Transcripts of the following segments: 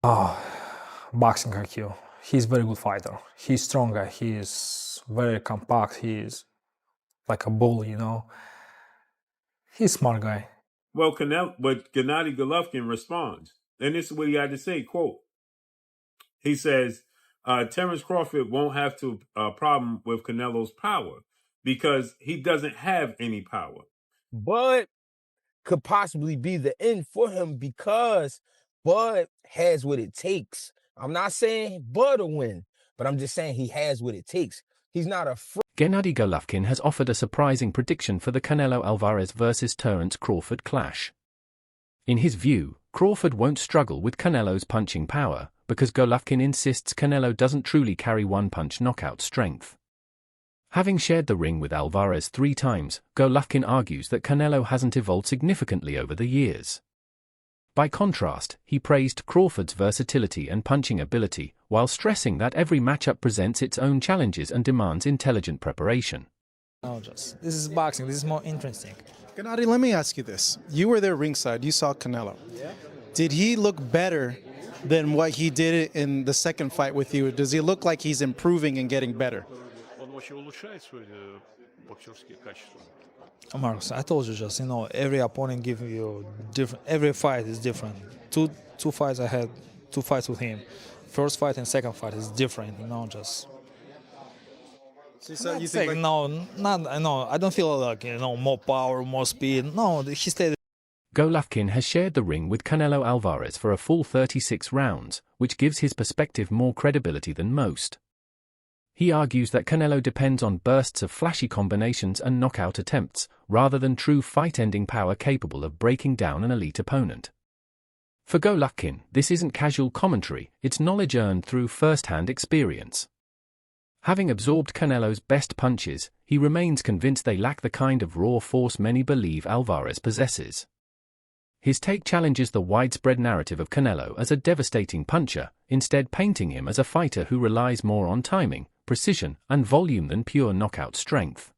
Oh, boxing IQ. He's very good fighter. He's stronger. He is very compact. He is like a bull, you know. He's a smart guy. Well, but Gennady Golovkin responds, and this is what he had to say, quote, he says, Terence Crawford won't have a problem with Canelo's power because he doesn't have any power. Bud could possibly be the end for him because Bud has what it takes. I'm not saying Bud will win, but I'm just saying he has what it takes. He's not afraid. Gennady Golovkin has offered a surprising prediction for the Canelo Alvarez versus Terence Crawford clash. In his view, Crawford won't struggle with Canelo's punching power, because Golovkin insists Canelo doesn't truly carry one-punch knockout strength. Having shared the ring with Alvarez 3 times, Golovkin argues that Canelo hasn't evolved significantly over the years. By contrast, he praised Crawford's versatility and punching ability, while stressing that every matchup presents its own challenges and demands intelligent preparation. No, this is boxing. This is more interesting. Gennady, let me ask you this. You were there ringside. You saw Canelo. Yeah. Did he look better than what he did in the second fight with you? Does he look like he's improving and getting better? Marcos, I told you just, every opponent gives you different. Every fight is different. Two fights I had, 2 fights with him. First fight and second fight is different. So you think I don't feel like more power, more speed. No, he stayed. Golovkin has shared the ring with Canelo Alvarez for a full 36 rounds, which gives his perspective more credibility than most. He argues that Canelo depends on bursts of flashy combinations and knockout attempts, rather than true fight-ending power capable of breaking down an elite opponent. For Golovkin, this isn't casual commentary, it's knowledge earned through first-hand experience. Having absorbed Canelo's best punches, he remains convinced they lack the kind of raw force many believe Alvarez possesses. His take challenges the widespread narrative of Canelo as a devastating puncher, instead painting him as a fighter who relies more on timing, precision, and volume than pure knockout strength.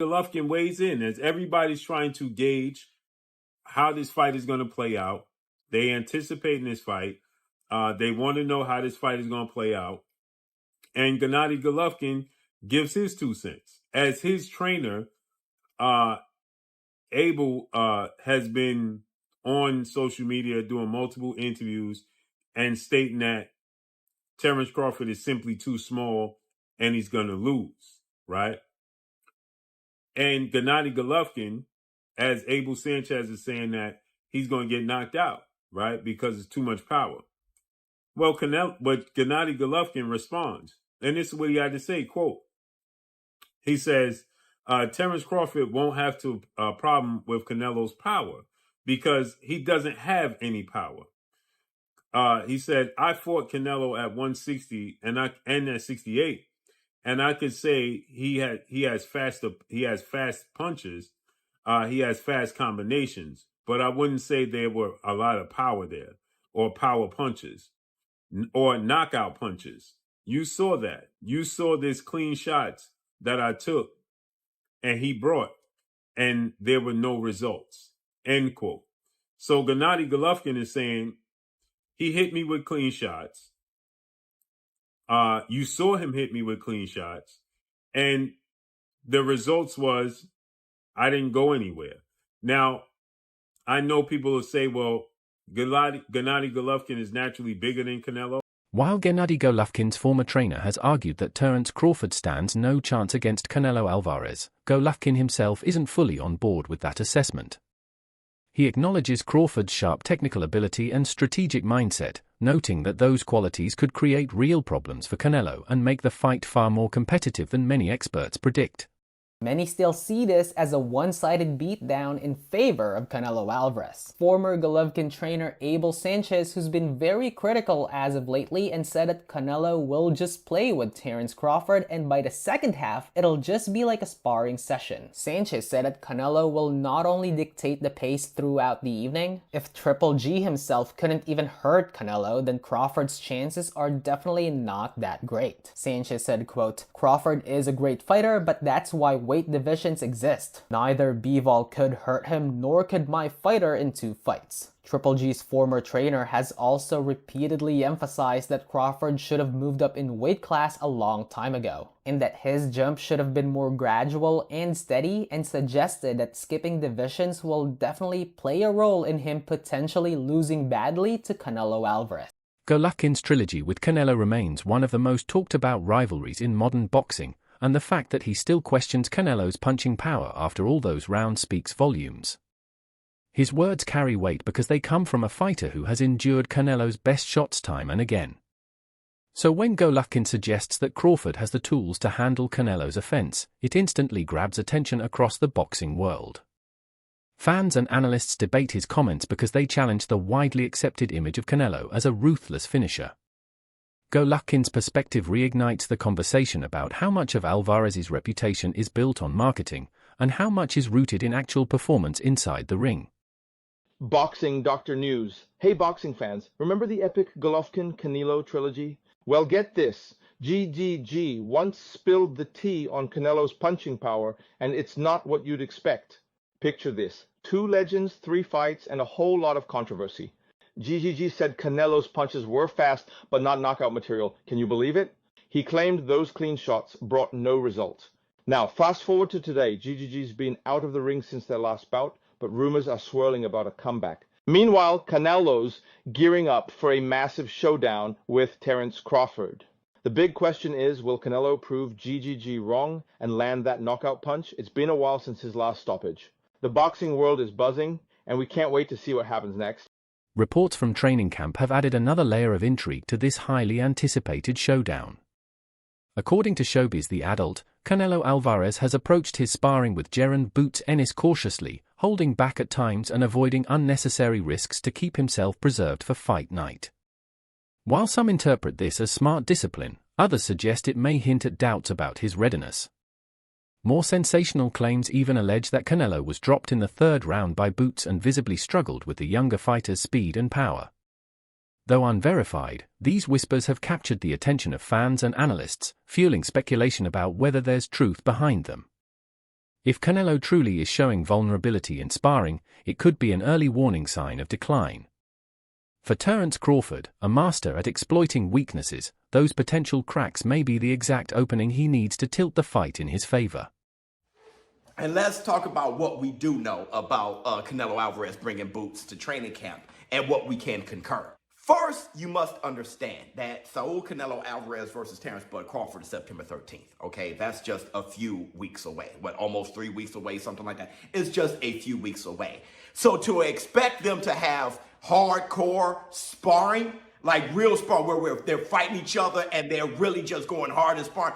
Golovkin weighs in as everybody's trying to gauge how this fight is going to play out. They anticipate this fight. They want to know how this fight is going to play out. And Gennady Golovkin gives his 2 cents. As his trainer, Abel has been on social media doing multiple interviews and stating that Terence Crawford is simply too small and he's going to lose, right? And Gennady Golovkin, as Abel Sanchez is saying, that he's going to get knocked out, right? Because it's too much power. Well, but Gennady Golovkin responds, and this is what he had to say, quote, he says, Terence Crawford won't have a problem with Canelo's power because he doesn't have any power. He said, I fought Canelo at 160 and at 68, and I could say he has fast punches, he has fast combinations, but I wouldn't say there were a lot of power there, or power punches, or knockout punches. You saw that. You saw this clean shots that I took and he brought, and there were no results. End quote. So Gennady Golovkin is saying he hit me with clean shots. You saw him hit me with clean shots, and the results was I didn't go anywhere. Now, I know people will say, well, Gennady Golovkin is naturally bigger than Canelo. While Gennady Golovkin's former trainer has argued that Terence Crawford stands no chance against Canelo Alvarez, Golovkin himself isn't fully on board with that assessment. He acknowledges Crawford's sharp technical ability and strategic mindset, noting that those qualities could create real problems for Canelo and make the fight far more competitive than many experts predict. Many still see this as a one-sided beatdown in favor of Canelo Alvarez. Former Golovkin trainer Abel Sanchez, who's been very critical as of lately and said that Canelo will just play with Terence Crawford and by the second half, it'll just be like a sparring session. Sanchez said that Canelo will not only dictate the pace throughout the evening, if Triple G himself couldn't even hurt Canelo, then Crawford's chances are definitely not that great. Sanchez said, quote, Crawford is a great fighter, but that's why weight divisions exist. Neither Bivol could hurt him, nor could my fighter in 2 fights. Triple G's former trainer has also repeatedly emphasized that Crawford should have moved up in weight class a long time ago, and that his jump should have been more gradual and steady, and suggested that skipping divisions will definitely play a role in him potentially losing badly to Canelo Alvarez. Golovkin's trilogy with Canelo remains one of the most talked about rivalries in modern boxing, and the fact that he still questions Canelo's punching power after all those rounds speaks volumes. His words carry weight because they come from a fighter who has endured Canelo's best shots time and again. So when Golovkin suggests that Crawford has the tools to handle Canelo's offense, it instantly grabs attention across the boxing world. Fans and analysts debate his comments because they challenge the widely accepted image of Canelo as a ruthless finisher. Golovkin's perspective reignites the conversation about how much of Alvarez's reputation is built on marketing, and how much is rooted in actual performance inside the ring. Boxing Dr. News. Hey boxing fans, remember the epic Golovkin-Canelo trilogy? Well, get this. GGG once spilled the tea on Canelo's punching power, and it's not what you'd expect. Picture this. 2 legends, 3 fights, and a whole lot of controversy. GGG said Canelo's punches were fast, but not knockout material. Can you believe it? He claimed those clean shots brought no results. Now, fast forward to today. GGG's been out of the ring since their last bout, but rumors are swirling about a comeback. Meanwhile, Canelo's gearing up for a massive showdown with Terence Crawford. The big question is, will Canelo prove GGG wrong and land that knockout punch? It's been a while since his last stoppage. The boxing world is buzzing, and we can't wait to see what happens next. Reports from training camp have added another layer of intrigue to this highly anticipated showdown. According to Showbiz The Adult, Canelo Alvarez has approached his sparring with Jaron "Boots" Ennis cautiously, holding back at times and avoiding unnecessary risks to keep himself preserved for fight night. While some interpret this as smart discipline, others suggest it may hint at doubts about his readiness. More sensational claims even allege that Canelo was dropped in the 3rd round by Boots and visibly struggled with the younger fighter's speed and power. Though unverified, these whispers have captured the attention of fans and analysts, fueling speculation about whether there's truth behind them. If Canelo truly is showing vulnerability in sparring, it could be an early warning sign of decline. For Terence Crawford, a master at exploiting weaknesses, those potential cracks may be the exact opening he needs to tilt the fight in his favor. And let's talk about what we do know about Canelo Alvarez bringing Boots to training camp and what we can concur. First, you must understand that Saul Canelo Alvarez versus Terence Bud Crawford is September 13th, okay? That's just a few weeks away. Almost 3 weeks away, something like that. It's just a few weeks away. So to expect them to have hardcore sparring, like real sparring, where they're fighting each other and they're really just going hard and sparring,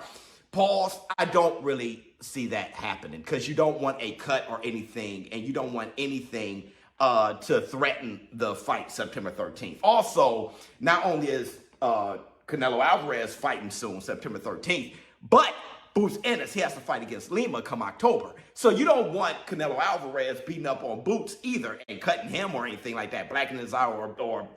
pause, I don't really see that happening, because you don't want a cut or anything, and you don't want anything to threaten the fight September 13th. Also, not only is Canelo Alvarez fighting soon, September 13th, but Boots Ennis, he has to fight against Lima come October. So you don't want Canelo Alvarez beating up on Boots either and cutting him or anything like that, blackening his eye or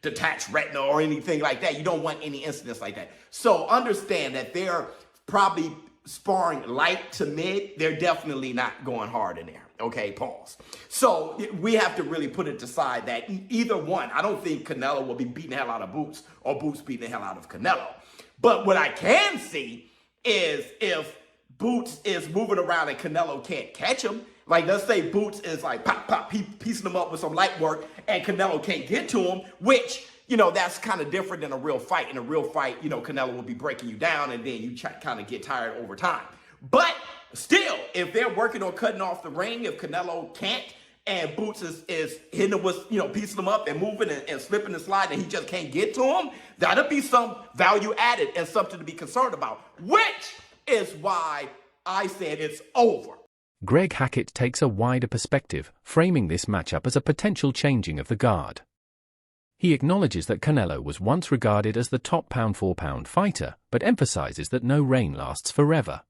detached retina or anything like that. You don't want any incidents like that. So understand that they're probably sparring light to mid. They're definitely not going hard in there. Okay, pause. So we have to really put it aside that either one, I don't think Canelo will be beating the hell out of Boots or Boots beating the hell out of Canelo. But what I can see is if Boots is moving around and Canelo can't catch him, like let's say Boots is like pop, pop, piecing him up with some light work and Canelo can't get to him, which, you know, that's kind of different than a real fight. In a real fight, you know, Canelo will be breaking you down and then you kind of get tired over time. But still, if they're working on cutting off the ring, if Canelo can't and Boots is hitting him with, you know, piecing him up and moving and slipping and sliding and he just can't get to him, that'll be some value added and something to be concerned about, which is why I said it's over. Greg Hackett takes a wider perspective, framing this matchup as a potential changing of the guard. He acknowledges that Canelo was once regarded as the top pound-for-pound fighter, but emphasizes that no reign lasts forever.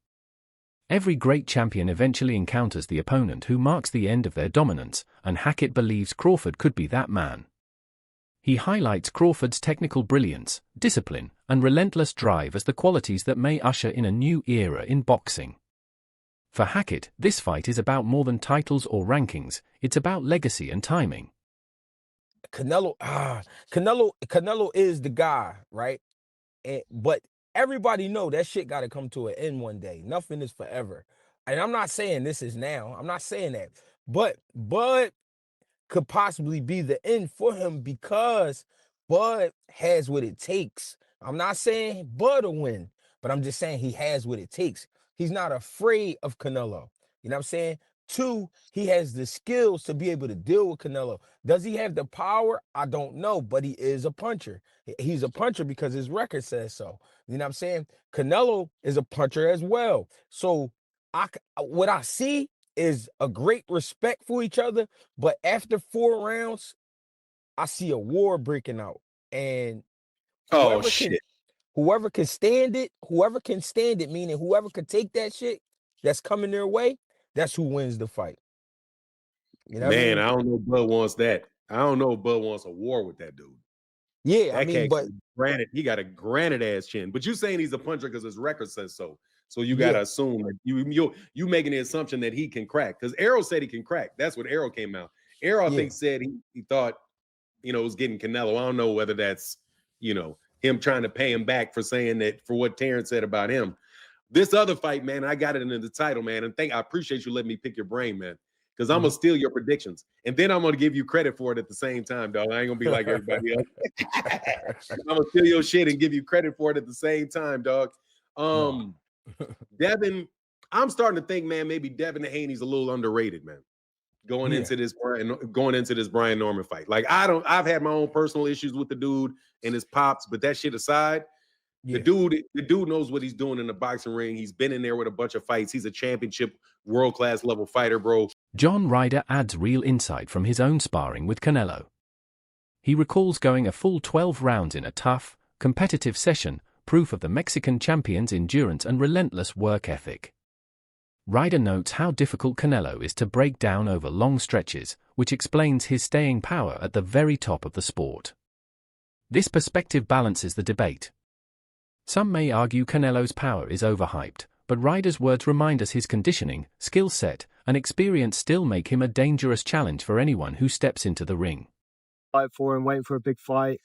Every great champion eventually encounters the opponent who marks the end of their dominance, and Hackett believes Crawford could be that man. He highlights Crawford's technical brilliance, discipline, and relentless drive as the qualities that may usher in a new era in boxing. For Hackett, this fight is about more than titles or rankings, it's about legacy and timing. Canelo is the guy, right? But everybody know that shit got to come to an end one day. Nothing is forever. And I'm not saying this is now. I'm not saying that. But Bud could possibly be the end for him because Bud has what it takes. I'm not saying Bud will win, but I'm just saying he has what it takes. He's not afraid of Canelo. You know what I'm saying? 2, he has the skills to be able to deal with Canelo. Does he have the power? I don't know, but he is a puncher. He's a puncher because his record says so. You know what I'm saying? Canelo is a puncher as well. So what I see is a great respect for each other, but after 4 rounds, I see a war breaking out. And whoever can stand it, meaning whoever can take that shit that's coming their way, that's who wins the fight. You know what I mean? I don't know if Bud wants that. I don't know if Bud wants a war with that dude. Yeah, That I mean, but granted, he got a granite ass chin. But you saying he's a puncher because his record says so. So you gotta assume that you making the assumption that he can crack. Because Arrow said he can crack. That's what Arrow came out. Arrow, I think, said he thought, it was getting Canelo. I don't know whether that's, him trying to pay him back for saying that, for what Terence said about him. This other fight, man, I got it in the title, man. And I appreciate you letting me pick your brain, man. Because I'm going to steal your predictions. And then I'm going to give you credit for it at the same time, dog. I ain't going to be like everybody else. I'm going to steal your shit and give you credit for it at the same time, dog. Devin, I'm starting to think, man, maybe Devin Haney's a little underrated, man. Going into this Brian Norman fight. Like, I've had my own personal issues with the dude and his pops, but that shit aside, the dude knows what he's doing in the boxing ring. He's been in there with a bunch of fights. He's a championship world-class level fighter, bro. John Ryder adds real insight from his own sparring with Canelo. He recalls going a full 12 rounds in a tough, competitive session, proof of the Mexican champion's endurance and relentless work ethic. Ryder notes how difficult Canelo is to break down over long stretches, which explains his staying power at the very top of the sport. This perspective balances the debate. Some may argue Canelo's power is overhyped, but Ryder's words remind us his conditioning, skill set, and experience still make him a dangerous challenge for anyone who steps into the ring. Fight for him, waiting for a big fight,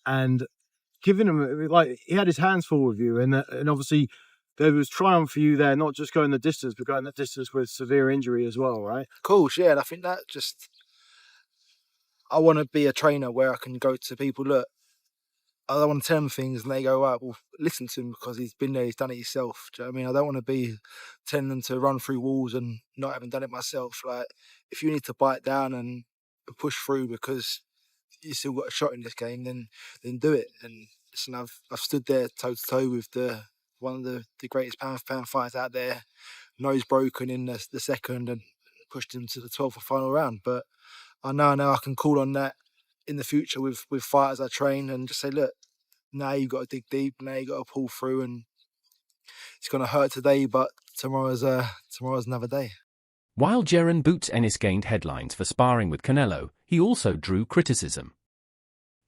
and giving him, like, he had his hands full with you, and obviously there was triumph for you there, not just going the distance, but going the distance with severe injury as well, right? Of course, yeah, and I think that just, I want to be a trainer where I can go to people, look, I don't want to tell them things and they go, right, well, listen to him because he's been there, he's done it himself. Do you know what I mean? I don't want to be telling them to run through walls and not having done it myself. Like, if you need to bite down and push through because you still got a shot in this game, then do it. And listen, I've stood there toe to toe with one of the greatest pound for pound fighters out there, nose broken in the second and pushed him to the 12th final round. But I know now I can call on that in the future with fighters I train and just say, look, now you've got to dig deep, now you've got to pull through, and it's going to hurt today, but tomorrow's another day. While Jaron Boots Ennis gained headlines for sparring with Canelo, he also drew criticism.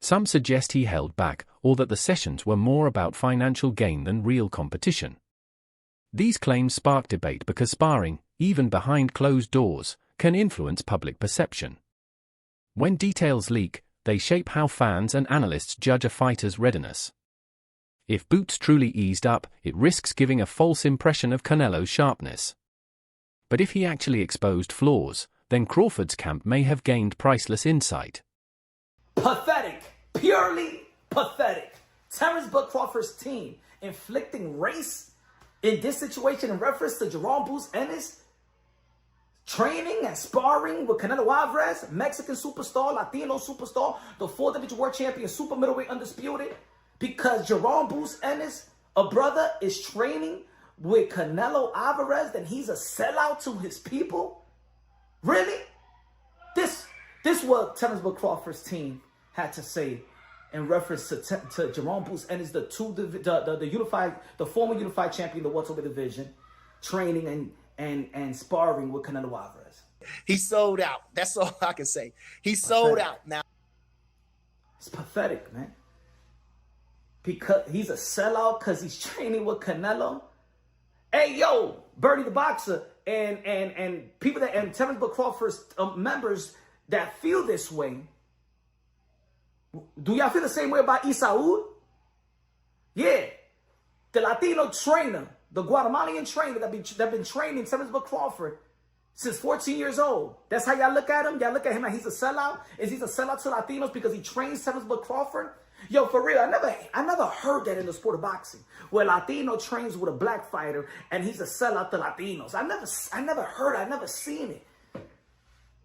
Some suggest he held back, or that the sessions were more about financial gain than real competition. These claims spark debate because sparring, even behind closed doors, can influence public perception. When details leak, they shape how fans and analysts judge a fighter's readiness. If Boots truly eased up, it risks giving a false impression of Canelo's sharpness. But if he actually exposed flaws, then Crawford's camp may have gained priceless insight. Pathetic. Purely pathetic. Terence Crawford's team inflicting race in this situation in reference to Jaron Boots Ennis training and sparring with Canelo Alvarez, Mexican superstar, Latino superstar, the 4th division world champion, super middleweight undisputed, because Jaron Boots Ennis, a brother, is training with Canelo Alvarez, then he's a sellout to his people? Really? This what Terence Crawford's team had to say in reference to Jaron Boots Ennis, the former unified champion, the welterweight division, training and sparring with Canelo Alvarez. He sold out. That's all I can say. He sold out now. It's pathetic, man. Because he's a sellout because he's training with Canelo, Hey, yo, Bernie the Boxer and people that, and Terence Crawford's members that feel this way, do y'all feel the same way about Isaú? Yeah. The Latino trainer, the Guatemalan trainer that been training Terence Crawford since 14 years old. That's how y'all look at him? Y'all look at him like he's a sellout? Is he a sellout to Latinos because he trains Terence Crawford? Yo, for real, I never heard that in the sport of boxing, where Latino trains with a black fighter and he's a sellout to Latinos. I never seen it.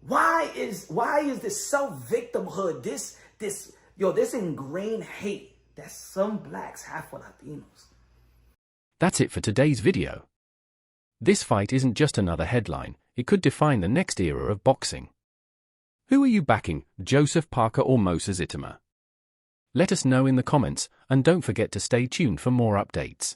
Why is this self-victimhood, this ingrained hate that some blacks have for Latinos? That's it for today's video. This fight isn't just another headline, it could define the next era of boxing. Who are you backing, Joseph Parker or Moses Itama? Let us know in the comments, and don't forget to stay tuned for more updates.